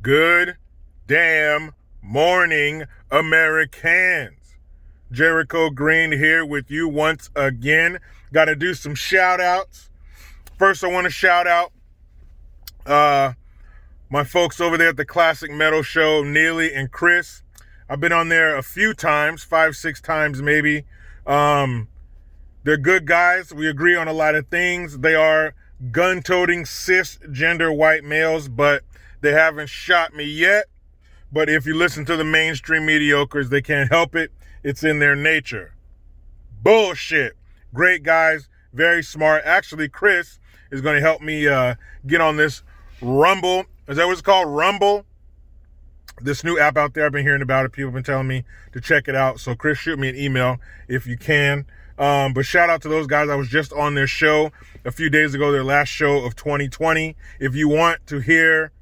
Good damn morning, Americans. Jericho Green here with you once again. Got to do some shout outs. First, I want to shout out my folks over there at the Classic Metal Show, Neely and Chris. I've been on there a few times, 5-6 times maybe. They're good guys. We agree on a lot of things. They are gun-toting cisgender white males, but they haven't shot me yet. But if you listen to the mainstream mediocres, they can't help it. It's in their nature. Bullshit. Great guys, very smart. Actually, Chris is going to help me get on this Rumble. Is that what it's called? Rumble? This new app out there. I've been hearing about it. People have been telling me to check it out. So Chris, shoot me an email if you can. But shout out to those guys. I was just on their show a few days ago, their last show of 2020. If you want to hear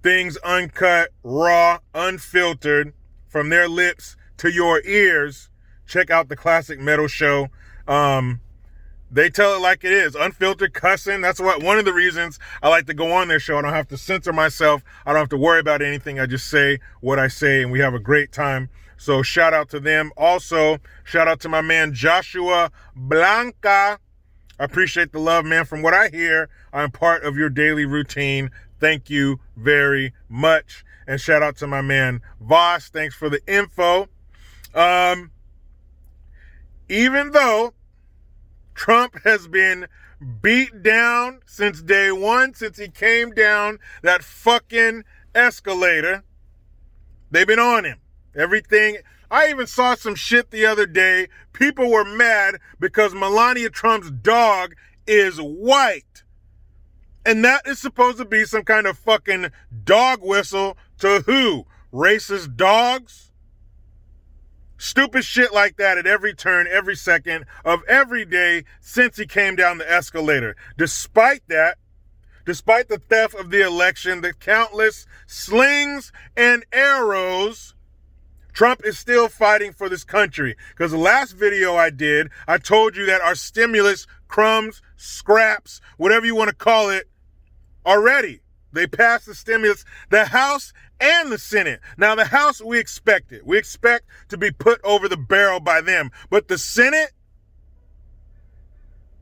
things uncut, raw, unfiltered, from their lips to your ears, check out the Classic Metal Show. They tell it like it is. Unfiltered cussing. That's one of the reasons I like to go on their show. I don't have to censor myself. I don't have to worry about anything. I just say what I say, and we have a great time. So shout out to them. Also, shout out to my man Joshua Blanca. I appreciate the love, man. From what I hear, I'm part of your daily routine. Thank you very much. And shout out to my man Voss. Thanks for the info. Even though Trump has been beat down since day one, since he came down that fucking escalator, they've been on him. Everything. I even saw some shit the other day. People were mad because Melania Trump's dog is white. And that is supposed to be some kind of fucking dog whistle to who? Racist dogs? Stupid shit like that at every turn, every second of every day since he came down the escalator. Despite that, despite the theft of the election, the countless slings and arrows, Trump is still fighting for this country. Because the last video I did, I told you that our stimulus, crumbs, scraps, whatever you want to call it, already. They passed the stimulus, the House and the Senate. Now, the House, we expect it. We expect to be put over the barrel by them. But the Senate,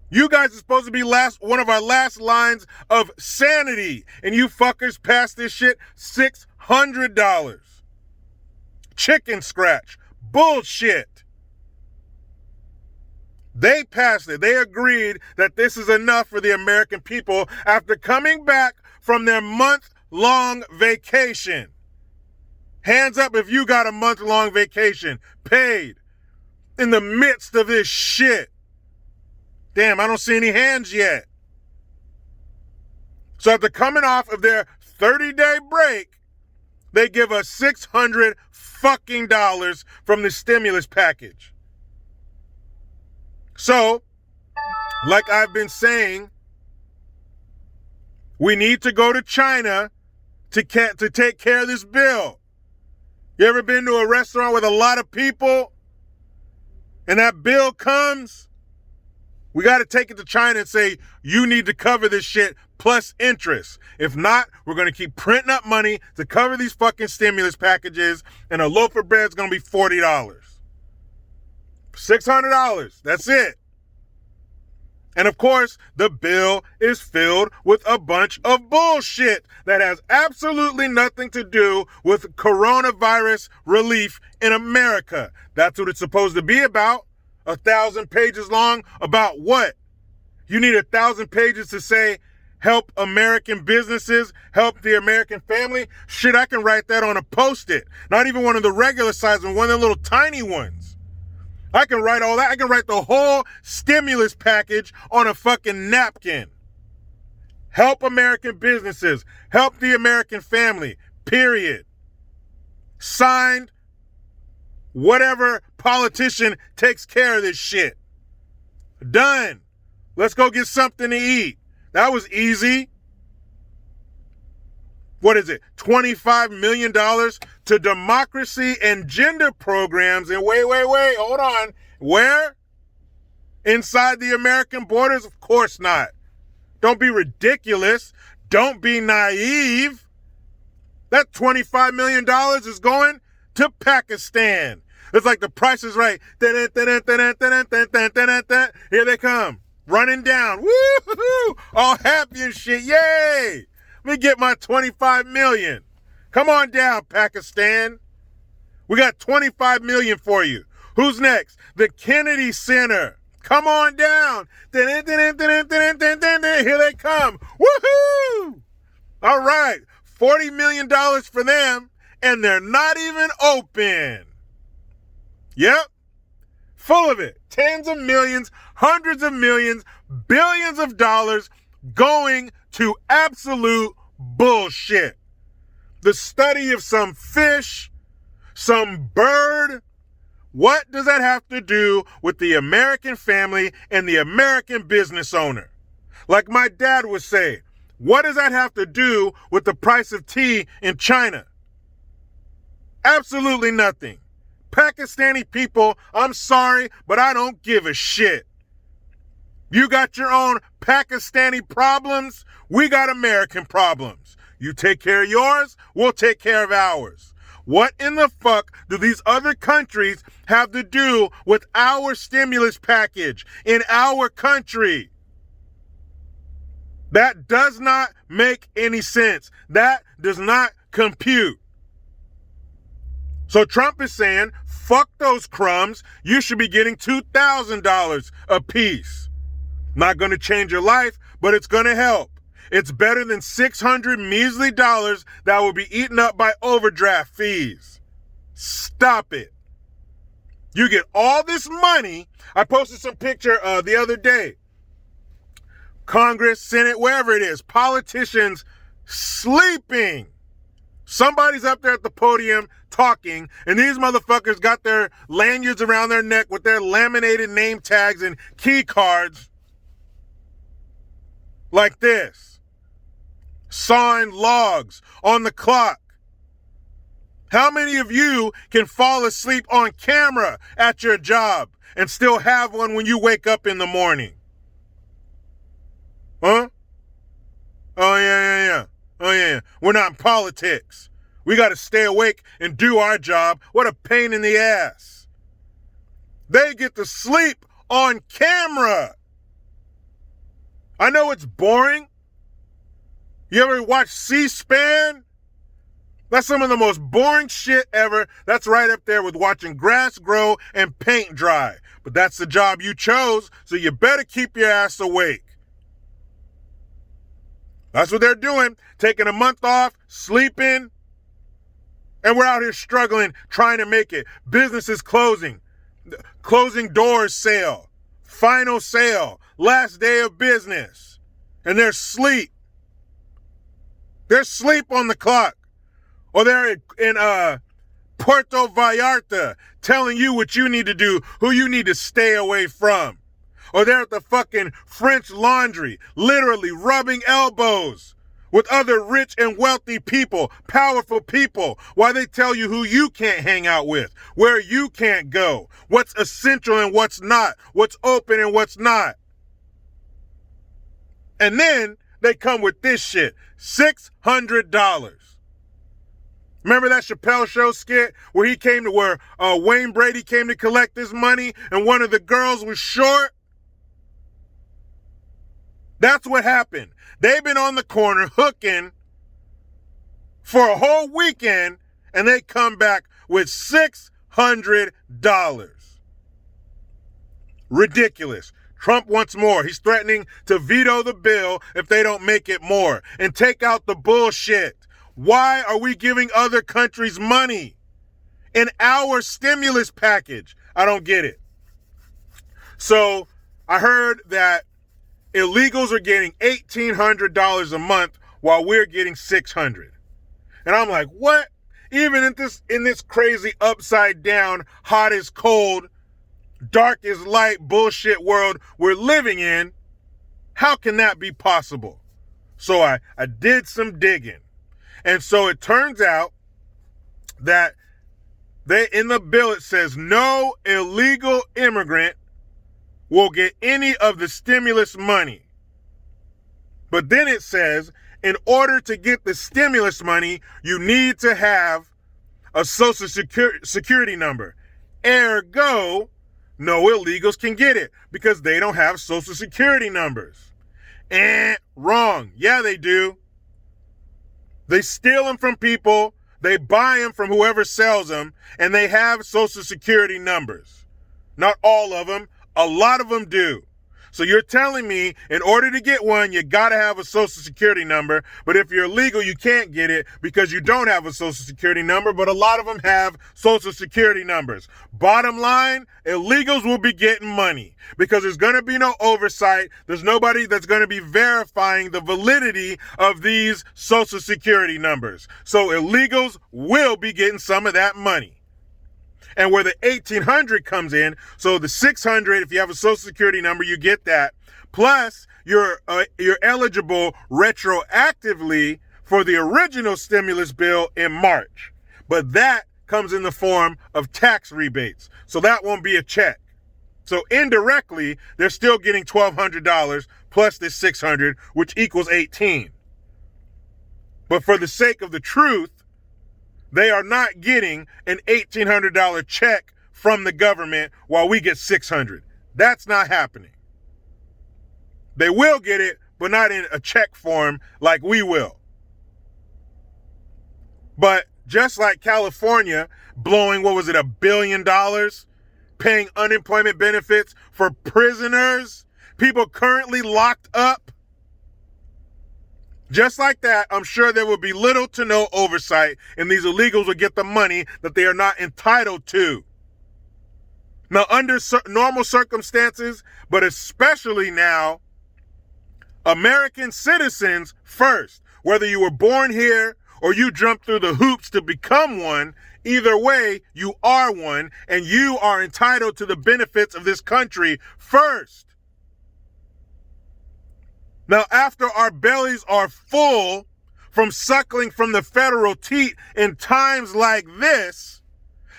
you guys are supposed to be one of our last lines of sanity. And you fuckers passed this shit $600. Chicken scratch. Bullshit. They passed it. They agreed that this is enough for the American people after coming back from their month-long vacation. Hands up if you got a month-long vacation paid in the midst of this shit. Damn, I don't see any hands yet. So after coming off of their 30-day break, they give us $600 fucking dollars from the stimulus package. So, like I've been saying, we need to go to China to take care of this bill. You ever been to a restaurant with a lot of people and that bill comes? We got to take it to China and say, you need to cover this shit plus interest. If not, we're going to keep printing up money to cover these fucking stimulus packages, and a loaf of bread is going to be $40. $600. That's it. And of course, the bill is filled with a bunch of bullshit that has absolutely nothing to do with coronavirus relief in America. That's what it's supposed to be about. 1,000 pages long. About what? You need 1,000 pages to say, help American businesses, help the American family? Shit, I can write that on a Post-it. Not even one of the regular size ones, one of the little tiny ones. I can write all that. I can write the whole stimulus package on a fucking napkin. Help American businesses. Help the American family. Period. Signed, whatever politician takes care of this shit. Done. Let's go get something to eat. That was easy. What is it? $25 million to democracy and gender programs. And wait, hold on. Where? Inside the American borders? Of course not. Don't be ridiculous. Don't be naive. That $25 million is going to Pakistan. It's like The Price is Right. Here they come, running down. Woo-hoo-hoo! All happy and shit. Yay! Let me get my $25 million. Come on down, Pakistan. We got $25 million for you. Who's next? The Kennedy Center. Come on down. Here they come. Woohoo! All right. $40 million for them, and they're not even open. Yep. Full of it. Tens of millions, hundreds of millions, billions of dollars going to absolute bullshit. The study of some fish, some bird. What does that have to do with the American family and the American business owner? Like my dad would say, what does that have to do with the price of tea in China? Absolutely nothing. Pakistani people, I'm sorry, but I don't give a shit. You got your own Pakistani problems. We got American problems. You take care of yours, we'll take care of ours. What in the fuck do these other countries have to do with our stimulus package in our country? That does not make any sense. That does not compute. So Trump is saying, fuck those crumbs. You should be getting $2,000 a piece. Not going to change your life, but it's going to help. It's better than $600 measly dollars that will be eaten up by overdraft fees. Stop it. You get all this money. I posted some picture the other day. Congress, Senate, wherever it is, politicians sleeping. Somebody's up there at the podium talking, and these motherfuckers got their lanyards around their neck with their laminated name tags and key cards like this. Sawing logs on the clock. How many of you can fall asleep on camera at your job and still have one when you wake up in the morning? Huh? Oh, yeah. Oh, yeah. We're not in politics. We got to stay awake and do our job. What a pain in the ass. They get to sleep on camera. I know it's boring. You ever watch C-SPAN? That's some of the most boring shit ever. That's right up there with watching grass grow and paint dry. But that's the job you chose, so you better keep your ass awake. That's what they're doing, taking a month off, sleeping, and we're out here struggling, trying to make it. Businesses closing, closing doors sale, final sale, last day of business, and they're asleep. They're asleep on the clock. Or they're in Puerto Vallarta telling you what you need to do, who you need to stay away from. Or they're at the fucking French Laundry, literally rubbing elbows with other rich and wealthy people, powerful people, while they tell you who you can't hang out with, where you can't go, what's essential and what's not, what's open and what's not. And then they come with this shit, $600. Remember that Chappelle Show skit where Wayne Brady came to collect his money and one of the girls was short? That's what happened. They've been on the corner hooking for a whole weekend and they come back with $600. Ridiculous. Trump wants more. He's threatening to veto the bill if they don't make it more and take out the bullshit. Why are we giving other countries money in our stimulus package? I don't get it. So I heard that illegals are getting $1,800 a month while we're getting $600. And I'm like, what? Even in this crazy upside down, hot is cold, dark is light bullshit world we're living in, how can that be possible? So I did some digging. And so it turns out that in the bill it says no illegal immigrant will get any of the stimulus money. But then it says in order to get the stimulus money, you need to have a social security number. Ergo, no illegals can get it because they don't have social security numbers. Wrong. Yeah, they do. They steal them from people, they buy them from whoever sells them, and they have social security numbers. Not all of them, a lot of them do. So you're telling me in order to get one, you gotta have a social security number, but if you're illegal, you can't get it because you don't have a social security number, but a lot of them have social security numbers. Bottom line, illegals will be getting money because there's gonna be no oversight. There's nobody that's gonna be verifying the validity of these social security numbers. So illegals will be getting some of that money. And where the 1800 comes in, so the 600, if you have a social security number, you get that. Plus, you're eligible retroactively for the original stimulus bill in March. But that comes in the form of tax rebates. So that won't be a check. So indirectly, they're still getting $1,200 plus this 600, which equals 18. But for the sake of the truth, they are not getting an $1,800 check from the government while we get $600. That's not happening. They will get it, but not in a check form like we will. But just like California blowing, $1 billion, paying unemployment benefits for prisoners, people currently locked up, just like that, I'm sure there will be little to no oversight, and these illegals will get the money that they are not entitled to. Now, under normal circumstances, but especially now, American citizens first, whether you were born here or you jumped through the hoops to become one, either way, you are one, and you are entitled to the benefits of this country first. Now, after our bellies are full from suckling from the federal teat in times like this,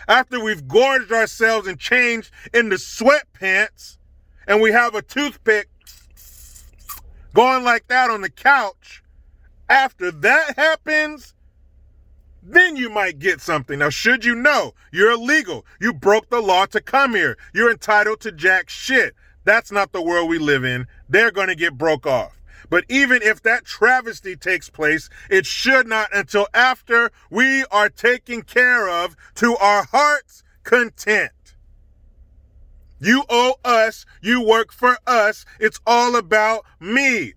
after we've gorged ourselves and changed into sweatpants, and we have a toothpick going like that on the couch, after that happens, then you might get something. Now, should you know, you're illegal. You broke the law to come here. You're entitled to jack shit. That's not the world we live in. They're going to get broke off. But even if that travesty takes place, it should not until after we are taken care of to our heart's content. You owe us. You work for us. It's all about me.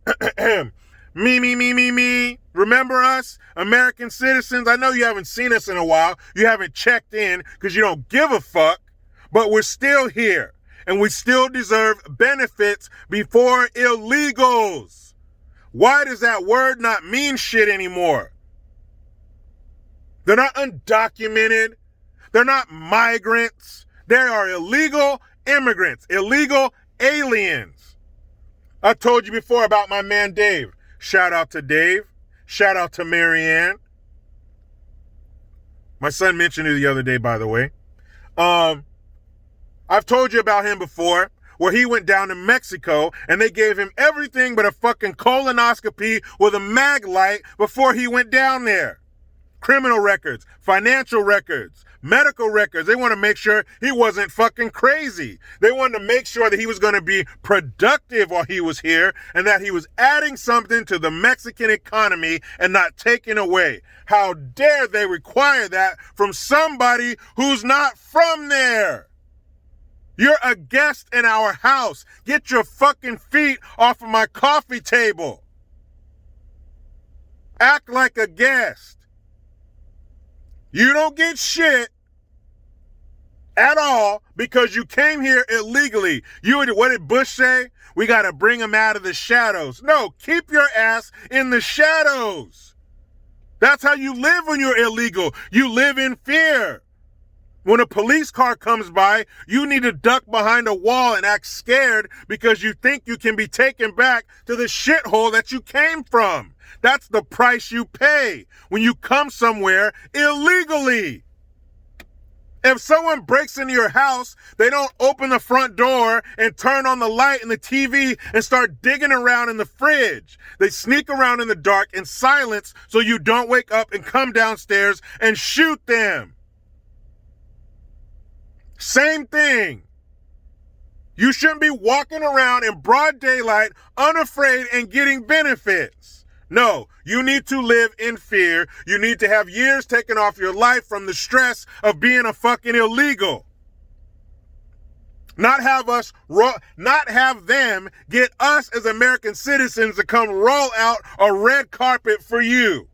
Me. Remember us, American citizens? I know you haven't seen us in a while. You haven't checked in because you don't give a fuck. But we're still here. And we still deserve benefits before illegals. Why does that word not mean shit anymore? They're not undocumented. They're not migrants. They are illegal immigrants, illegal aliens. I told you before about my man Dave. Shout out to Dave. Shout out to Marianne. My son mentioned it the other day, by the way. I've told you about him before, where he went down to Mexico and they gave him everything but a fucking colonoscopy with a mag light before he went down there. Criminal records, financial records, medical records. They want to make sure he wasn't fucking crazy. They wanted to make sure that he was going to be productive while he was here and that he was adding something to the Mexican economy and not taking away. How dare they require that from somebody who's not from there? You're a guest in our house. Get your fucking feet off of my coffee table. Act like a guest. You don't get shit at all because you came here illegally. What did Bush say? We got to bring them out of the shadows. No, keep your ass in the shadows. That's how you live when you're illegal. You live in fear. When a police car comes by, you need to duck behind a wall and act scared because you think you can be taken back to the shithole that you came from. That's the price you pay when you come somewhere illegally. If someone breaks into your house, they don't open the front door and turn on the light and the TV and start digging around in the fridge. They sneak around in the dark in silence so you don't wake up and come downstairs and shoot them. Same thing. You shouldn't be walking around in broad daylight, unafraid and getting benefits. No, you need to live in fear. You need to have years taken off your life from the stress of being a fucking illegal. Not have them get us as American citizens to come roll out a red carpet for you,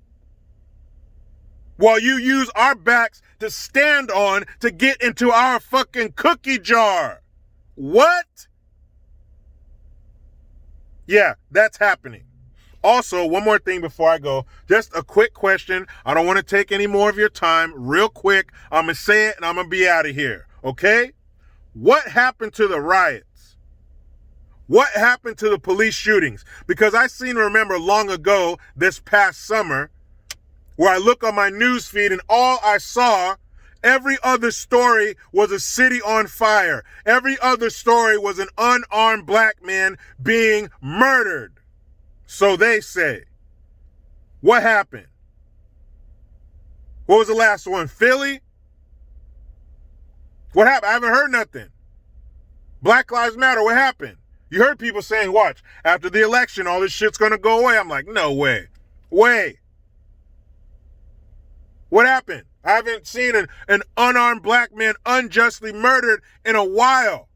while you use our backs to stand on to get into our fucking cookie jar. What? Yeah, that's happening. Also, one more thing before I go, just a quick question. I don't want to take any more of your time. Real quick, I'm going to say it and I'm going to be out of here, okay? What happened to the riots? What happened to the police shootings? Because I remember long ago, this past summer, where I look on my news feed and all I saw, every other story was a city on fire. Every other story was an unarmed black man being murdered. So they say. What happened? What was the last one? Philly? What happened? I haven't heard nothing. Black Lives Matter, what happened? You heard people saying, watch, after the election, all this shit's gonna go away. I'm like, no way. Way. What happened? I haven't seen an unarmed black man unjustly murdered in a while.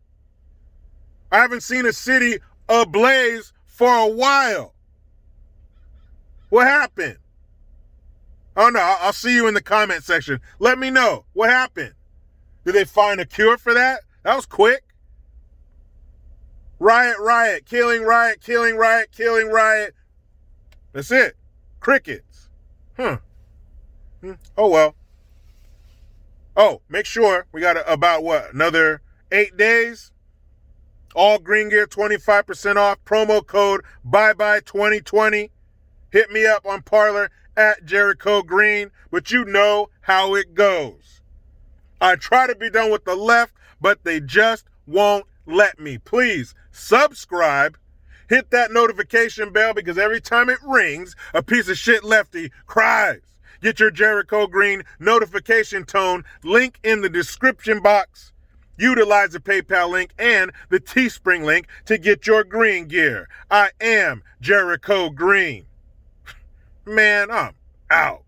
I haven't seen a city ablaze for a while. What happened? Oh no, I'll see you in the comment section. Let me know. What happened? Did they find a cure for that? That was quick. Riot, riot, killing, riot, killing, riot, killing, riot. That's it. Crickets. Oh well. Oh, make sure we got another 8 days? All green gear 25% off. Promo code BYEBYE2020. Hit me up on Parler at Jericho Green, but you know how it goes. I try to be done with the left, but they just won't let me. Please subscribe. Hit that notification bell because every time it rings, a piece of shit lefty cries. Get your Jericho Green notification tone link in the description box. Utilize the PayPal link and the Teespring link to get your green gear. I am Jericho Green. Man, I'm out.